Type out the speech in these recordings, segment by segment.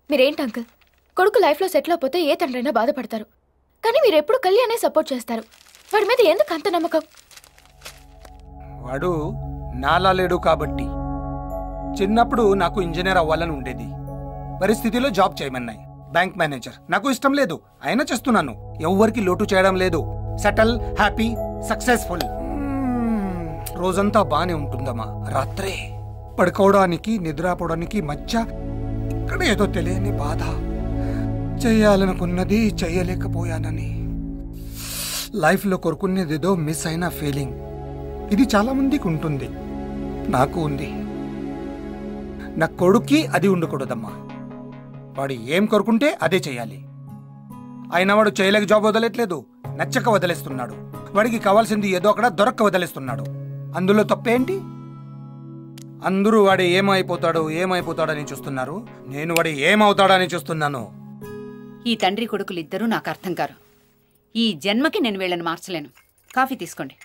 మీరేంటి అంకుల్, కొడుకు లైఫ్లో సెటిల్ అయిపోతే ఏ తండ్రైనా బాధపడతారు, కానీ మీరు ఎప్పుడు కళ్యాణే సపోర్ట్ చేస్తారు. వాడి మీద ఎందుకు అంత నమ్మకం? వాడు నాలా లేడు కాబట్టి. చిన్నప్పుడు నాకు ఇంజనీర్ అవ్వాలని ఉండేది, పరిస్థితిలో జాబ్ చేయమన్నాయి, బ్యాంక్ మేనేజర్. నాకు ఇష్టం లేదు, అయినా చేస్తున్నాను. ఎవ్వరికి లోటు చేయడం లేదు, సెటిల్, హ్యాపీ, సక్సెస్ఫుల్. రోజంతా బానే ఉంటుందమ్మా. రాత్రే పడుకోవడానికి నిద్రపోవడానికి మధ్య ఇక్కడ ఏదో తెలియని బాధ. చెయ్యాలనుకున్నది చెయ్యలేకపోయానని, లైఫ్లో కోరుకునేదేదో మిస్ అయిన ఫీలింగ్. ఇది చాలా మందికి ఉంటుంది, నాకు ఉంది. నా కొడుక్కి అది ఉండకూడదమ్మా. వాడు ఏం కోరుకుంటే అదే చెయ్యాలి. అయినా వాడు చేయలేక జాబ్ వదలట్లేదు, నచ్చక వదిలేస్తున్నాడు. వాడికి కావాల్సింది ఏదో అక్కడ దొరక్క వదిలేస్తున్నాడు. అందులో తప్పేంటి? అందరూ వాడు ఏమైపోతాడని చూస్తున్నారు, నేను వాడు ఏమవుతాడని చూస్తున్నాను. ఈ తండ్రి కొడుకులిద్దరూ నాకు అర్థం కారు. ఈ జన్మకి నేను వీళ్ళని మార్చలేను. కాఫీ తీసుకోండి.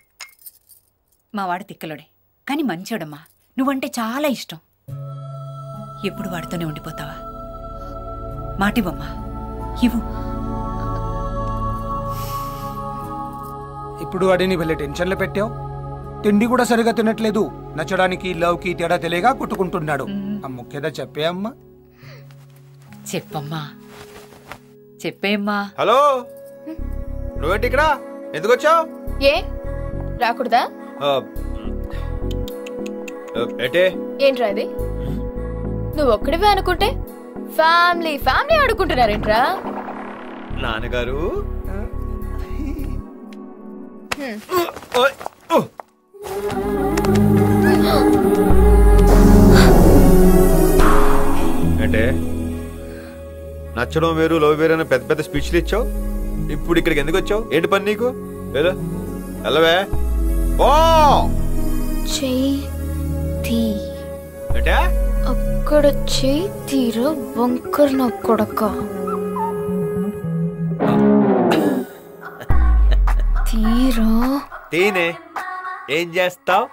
మా వాడు తిక్కలోడే, కానీ మంచోడమ్మా. నువ్వంటే చాలా ఇష్టం. ఎప్పుడు వాడితోనే ఉండిపోతావా? మాటివమ్మా, ఇవ్వు. ఇప్పుడు వాడిని వెళ్ళే టెన్షన్లో పెట్టావు. తిండి కూడా సరిగా తినట్లేదు, నచ్చడానికి లవ్కి తేడా తెలియగా కొట్టుకుంటున్నాడు. ముఖ్యదా చెప్పే అమ్మా. చెప్పమ్మా, చెప్పేమ్మా. హలో, నువ్వేంటి ఇక్కడ? ఎందుకు వచ్చావు? ఏ రాకూడదా? ఏంట్రా ఇది? నువ్వు ఒక్కడివే అనుకుంటే ఫ్యామిలీ ఫ్యామిలీ ఆడుకుంటున్నారేంట్రా? నాన్నగారు అంటే నచ్చడం వేరు, లవ్ వేరు అని పెద్ద పెద్ద స్పీచ్లు ఇచ్చావు. ఇప్పుడు ఇక్కడికి ఎందుకు వచ్చావు? ఏంటి పని నీకు? వెళ్ళవే. అంటే అక్కడ చేతిరా వంకర్ నా కొడక. తీరా తీనే ఏం చేస్తావు?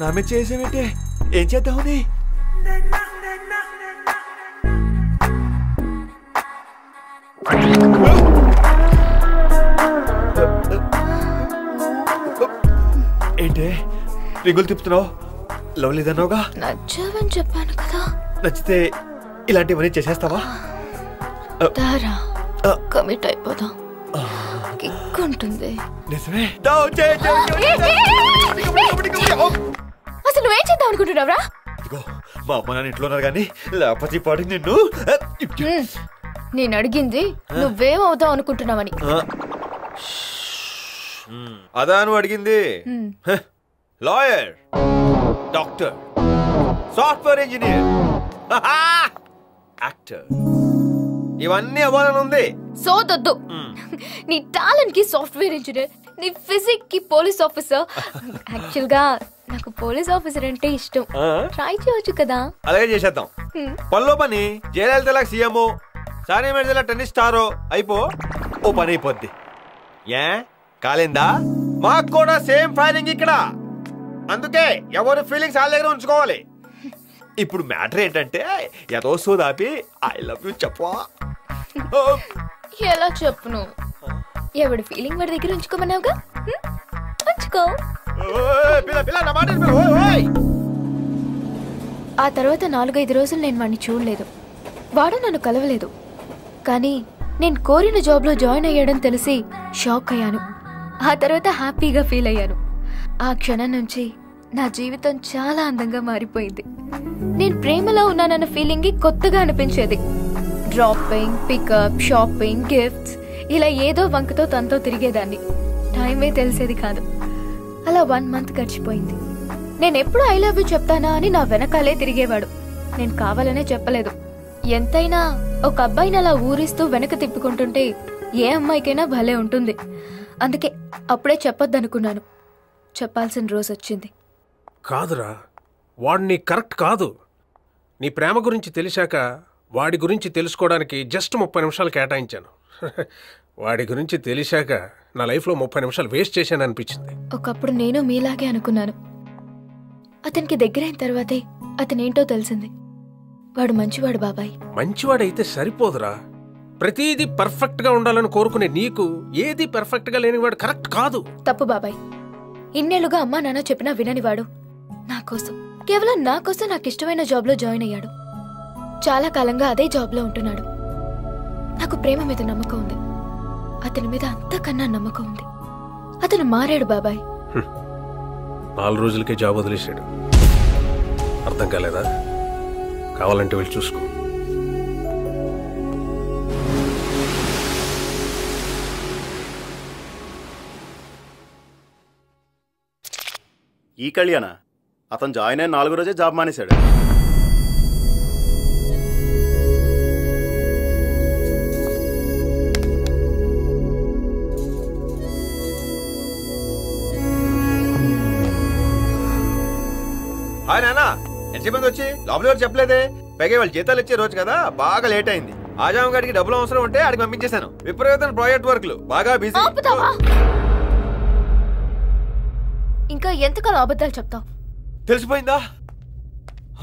నా మీద చేసేవేంటే? ఏం చేద్దావు? ఏంటే రింగులు తిప్పుతున్నావు? లవ్ లేదన్నావుగా? నచ్చావని చెప్పాను కదా. నచ్చితే ఇలాంటివన్నీ చేసేస్తావా? కమిట్ అయిపోదాం, కిక్ ఉంటుంది. నిజమే. అసలు నువ్వేం చేద్దాం అనుకుంటున్నావురా? ఇదిగో మా అమ్మ నాన్న ఇంట్లో ఉన్నారు కానీ లేకపోతే పాటి నిన్ను. నేను అడిగింది నువ్వేం అవుదాం అనుకుంటున్నావని. అదా నువ్వు అడిగింది? Lawyer, doctor, software engineer, actor, ఇవన్నీ అవ్వాలని ఉంది. సోదొద్దు. నీ టాలెంట్ కి సాఫ్ట్వేర్ ఇంజనీర్, నీ ఫిజిక్ కి పోలీస్ ఆఫీసర్. యాక్చువల్ గా నాకు పోలీస్ ఆఫీసర్ అంటే ఇష్టం. ట్రై చేయొచ్చు కదా? అలాగే చేసేద్దాం. పనిలో పని జయలలిత సీఎం, సానీ మేడల టెన్నిస్ స్టారో అయిపో, ఓ పని అయిపోద్ది. ఏ కాలేందా? మాకు కూడా సేమ్ ఫైరింగ్ ఇక్కడ. అందుకే ఎవరు ఫీలింగ్స్ వాళ్ళ దగ్గర ఉంచుకోవాలి. ఇప్పుడు మ్యాటర్ ఏంటంటే ఏదో సోదాపి ఐ లవ్ యూ చెప్పవా? ఎలా చెప్పును? ఎవడి ఫీలింగ్ వాడి దగ్గర ఉంచుకోమన్నావుగా, ఉంచుకో. ఆ తర్వాత 4-5 రోజులు నేను వాడిని చూడలేదు, వాడు నన్ను కలవలేదు. కానీ నేను కోరిన జాబ్లో జాయిన్ అయ్యాడని తెలిసి షాక్ అయ్యాను. ఆ తర్వాత హ్యాపీగా ఫీల్ అయ్యాను. ఆ క్షణం నుంచి నా జీవితం చాలా అందంగా మారిపోయింది. నేను ప్రేమలో ఉన్నానన్న ఫీలింగ్ కొత్తగా అనిపించేది. డ్రాపింగ్, పికప్, షాపింగ్, గిఫ్ట్స్, ఇలా ఏదో వంకతో తనతో తిరిగేదాన్ని. టైమే తెలిసేది కాదు. అలా 1 month గడిచిపోయింది. నేను ఎప్పుడు ఐ లవ్ యూ చెప్తానా అని నా వెనకాలే తిరిగేవాడు. నేను కావాలనే చెప్పలేదు. ఎంతైనా ఒక అబ్బాయిని అలా ఊరిస్తూ వెనక తిప్పుకుంటుంటే ఏ అమ్మాయికైనా భలే ఉంటుంది. అందుకే అప్పుడే చెప్పొద్దనుకున్నాను. చెప్పాల్సిన రోజు వచ్చింది. కాదురా, వాడు నీ కరెక్ట్ కాదు. నీ ప్రేమ గురించి తెలిసాక వాడి గురించి తెలుసుకోవడానికి జస్ట్ 30 నిమిషాలు కేటాయించాను. వాడి గురించి తెలిసాక నా లైఫ్లో 30 నిమిషాలు వేస్ట్ చేశాను అనిపించింది. ఒకప్పుడు నేను మీలాగే అనుకున్నాను. అతనికి దగ్గరైన తర్వాతే అతనేంటో తెలిసింది. వాడు మంచివాడు బాబాయ్. మంచివాడైతే సరిపోదురా. ప్రతిదీ పర్ఫెక్ట్ గా ఉండాలని కోరుకునే నీకు ఏది పర్ఫెక్ట్ గా లేనివాడు కరెక్ట్ కాదు. తప్పు బాబాయ్. ఇన్నేళ్లుగా అమ్మా నాన్న చెప్పినా విననివాడు నా కోసం, కేవలం నా కోసం నాకు ఇష్టమైన జాబ్లో జాయిన్ అయ్యాడు. చాలా కాలంగా అదే జాబ్లో ఉంటున్నాడు. నాకు ప్రేమ మీద నమ్మకం ఉంది, అతని మీద అంతకన్నా నమ్మకం ఉంది. అతను మారాడు బాబాయ్. 4 రోజులకే జాబ్ వదిలేశాడు. అర్థం కాలేదా? కావాలంటే వెళ్ళి చూసుకో. ఈ కళ్యాణ అతను జాయిన్ అయిన 4 రోజే జాబ్ మానేశాడు. హాయ్ నాన్న, ఎంతసేపు వచ్చి లోపల ఎవరు చెప్పలేదే? పైగా వాళ్ళు జీతాలు ఇచ్చే రోజు కదా, బాగా లేట్ అయింది. ఆజాం గారికి డబ్బులు అవసరం ఉంటే ఆడికి పంపించేశాను. విపరీతమైన ప్రాజెక్ట్ వర్క్లు, బాగా బిజీ. ఇంకా ఎంతకాలం అబద్ధాలు చెప్తావు? తెలిసిపోయిందా?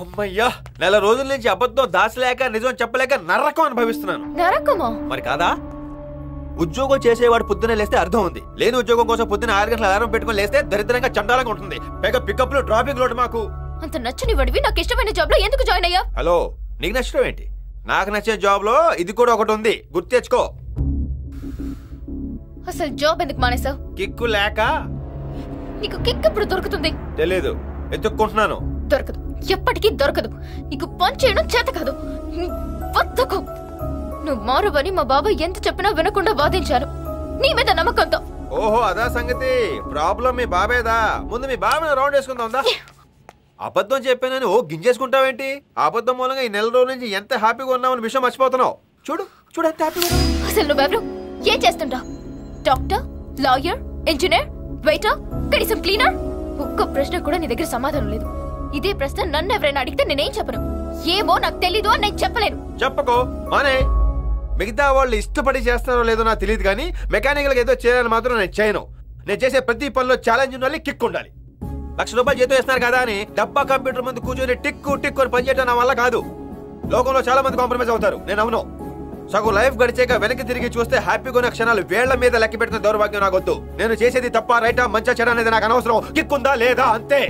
అమ్మయ్యా, నెల రోజుల నుంచి అబద్ధం దాచలేక నిజం చెప్పలేక నరకం అనుభవిస్తున్నాను. నరకమా? మరి కాదా? ఉద్యోగం చేసేవాడు పొద్దునే లేస్తే అర్థం ఉంది. లేని ఉద్యోగం కోసం పొద్దున 6 గంటల అలారం పెట్టుకుని లేస్తే దరిద్రంగా చండాలంగా ఉంటుంది. పైగా పికప్లు డ్రాపింగ్ లోటు మాకు. అంత నచ్చని వాడివి నాకు ఇష్టమైన జాబ్ లో ఎందుకు జాయిన్ అయ్యా? హలో, నీకు నచ్చడం ఏంటి? నాకు నచ్చిన జాబ్ లో ఇది కూడా ఒకటి ఉంది, గుర్తు తెచ్చుకో. అసలు జాబ్ ఎందుకు మానేసావు? కిక్కు లేక. నీకు కిక్ ఎప్పుడు దొరుకుతుంది? తెలీదు, ఎత్తుక్కుంటున్నాను. దొరకదు, ఎప్పటికీ దొరకదు. నీకు పని చేయడం చేత కాదు. వద్దకు. నువ్వు మారువని మా బాబాయ్ ఎంత చెప్పినా వినకుండా వాదించాను నీ మీద నమ్మకంతో. ఓహో, అదా సంగతి. ప్రాబ్లం మీ బాబేదా? ముందు మీ బాబాయ్ రౌండ్ వేసుకుందా? అబద్ధం చెప్పానని ఓ గింజేసుకుంటావేంటి? అబద్ధం మూలంగా ఈ నెల రోజుల నుంచి ఎంత హ్యాపీగా ఉన్నామని విషయం మర్చిపోతున్నావు. చూడు చూడు ఎంత హ్యాపీగా. అసలు నువ్వెవరు? ఏం చేస్తుంటావు? డాక్టర్, లాయర్, ఇంజనీర్, వెయిటర్, కనీసం క్లీనర్? ఒక్క ప్రశ్న కూడా నీ దగ్గర సమాధానం లేదు. ఇదే ప్రశ్న నన్ను ఎవరైనా అడిగితే నేనేం చెప్పను. ఏమో నాకు తెలీదు అని నేను చెప్పలేను. చెప్పకో మానే. మిగతా వాళ్ళు ఇష్టపడి చేస్తారో లేదో నాకు తెలియదు, కానీ మెకానికల్ ఏదో చేయాలని మాత్రం నేను చేయను. నేను చేసే ప్రతి పనిలో ఛాలెంజ్ ఉండాలి, కిక్ ఉండాలి. ₹1,00,000 జీతం ఇస్తున్నారు కదా అని డబ్బా కంప్యూటర్ ముందు కూర్చొని టిక్కు టిక్కు అని పనిచేయడం నా వల్ల కాదు. లోకంలో చాలా మంది కాంప్రమైజ్ అవుతారు, నేను అవును. సగం లైఫ్ గడిచాక వెనక్కి తిరిగి చూస్తే హ్యాపీగా ఉన్న క్షణాలు వేళ్ల మీద లెక్క పెట్టిన దౌర్భాగ్యం నాకొద్దు. నేను చేసేది తప్ప రైటా మంచా చెడ అనేది నాకు అనవసరం. కిక్ ఉందా లేదా అంతే.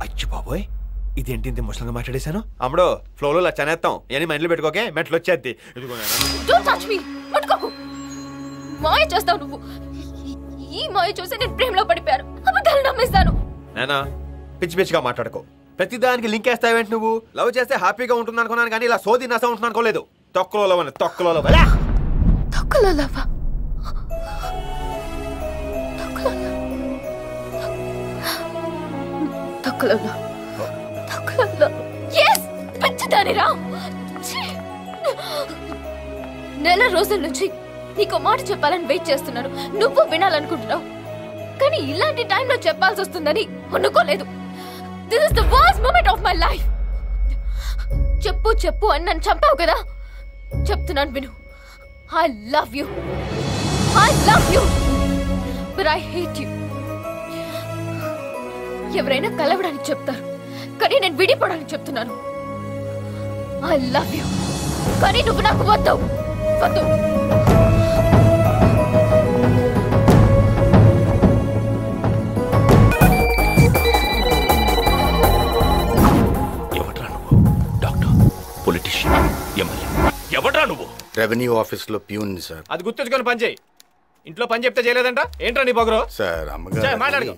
అచ్చి బాబోయ్, ఇదేంటి ఇంత ముసలంగా మాట్లాడేశాను? అమ్మడో ఫ్లోలో లచ్చనేస్తాం అని మైండ్లో పెట్టుకోకే, మెట్లు వచ్చేద్ది. మాయ చేస్తావు నువ్వు. ఈ మాయ చూసి నేను ప్రేమలో పడిపోయాను, అబద్ధాలు నమ్మేస్తాను. నేనా పిచ్చి పిచ్చిగా మాట్లాడుకో. ప్రతిదానికి లింక్ వేస్తావేంటి నువ్వు? లవ్ చేస్తే హ్యాపీగా ఉంటుంది అనుకున్నాను, కానీ ఇలా సోది నసం ఉంటుంది అనుకోలేదు. తొక్కలో లవ్ అని తొక్కలో లవ్. తొక్కలో లవ్? తొక్కలో లవ్? నెల రోజుల నుంచి నీకు మాట చెప్పాలని వెయిట్ చేస్తున్నాను. నువ్వు వినాలనుకుంటున్నావు, కానీ ఇలాంటి టైంలో చెప్పాల్సి వస్తుందని అనుకోలేదు. This is the worst moment of my life. చెప్పు చెప్పు అని నన్ను చంపావు కదా, చెప్తున్నాను విను. I love you, but I hate you. ఎవరైనా కలవడానికి చెప్తారు, కానీ నేను విడిపోవడానికి చెప్తున్నాను. ఐ లవ్ యూ, కానీ నువ్వు నాకు వద్దు. ఎవడ్రా నువ్వు? Doctor, politician, MLA? ఎవడ్రా నువ్వు? రెవెన్యూ ఆఫీస్ లో ప్యూన్ సార్. అది గుర్తుంచుకొని పని చేయి. ఇంట్లో పని చెప్తే చేయలేదంట. ఏంట్రా నీ పొగరు? సార్ అమ్మగారు మాట్లాడుకో.